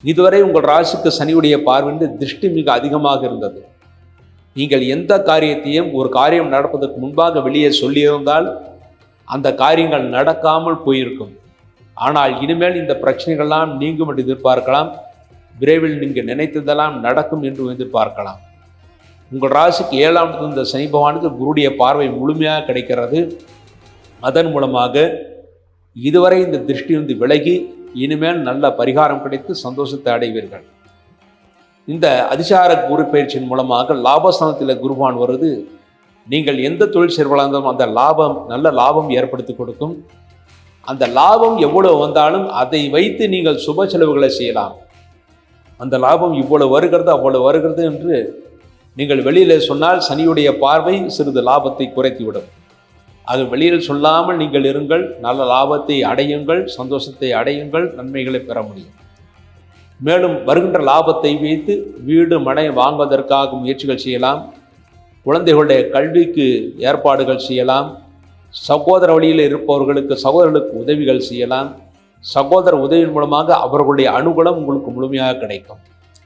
இதுவரை உங்கள் ராசிக்கு சனியுடைய பார்வைந்து திருஷ்டி மிக அதிகமாக இருந்தது. நீங்கள் எந்த காரியத்தையும் ஒரு காரியம் நடப்பதற்கு முன்பாக வெளியே சொல்லியிருந்தால் அந்த காரியங்கள் நடக்காமல் போயிருக்கும். ஆனால் இனிமேல் இந்த பிரச்சனைகள்லாம் நீங்கும் என்று எதிர்பார்க்கலாம். விரைவில் நீங்கள் நினைத்ததெல்லாம் நடக்கும் என்று எதிர்பார்க்கலாம். உங்கள் ராசிக்கு 7ஆம் இடத்தில் இந்த சனி பகவானுக்கு குருடைய பார்வை முழுமையாக கிடைக்கிறது. அதன் மூலமாக இதுவரை இந்த திருஷ்டியிலிருந்து விலகி இனிமேல் நல்ல பரிகாரம் கிடைத்து சந்தோஷத்தை அடைவீர்கள். இந்த அதிசார குரு பயிற்சியின் மூலமாக லாபஸ்தானத்தில் குருவான் வருது. நீங்கள் எந்த தொழில் செய்வதாலும் அந்த நல்ல லாபம் ஏற்படுத்தி கொடுக்கும். அந்த லாபம் எவ்வளவு வந்தாலும் அதை வைத்து நீங்கள் சுப செலவுகளை செய்யலாம். அந்த லாபம் இவ்வளவு வருகிறது அவ்வளவு வருகிறது என்று நீங்கள் வெளியில் சொன்னால் சனியுடைய பார்வை சிறிது லாபத்தை குறைத்துவிடும். அது வெளியில் சொல்லாமல் நீங்கள் இருங்கள், நல்ல லாபத்தை அடையுங்கள், சந்தோஷத்தை அடையுங்கள், நன்மைகளை பெற முடியும். மேலும் வருகின்ற லாபத்தை வைத்து வீடு மனை வாங்குவதற்காக முயற்சிகள் செய்யலாம். குழந்தைகளுடைய கல்விக்கு ஏற்பாடுகள் செய்யலாம். சகோதர வழியில் இருப்பவர்களுக்கு சகோதரர்களுக்கு உதவிகள் செய்யலாம். சகோதர உதவியின் மூலமாக அவர்களுடைய அனுகூலம் உங்களுக்கு முழுமையாக கிடைக்கும்.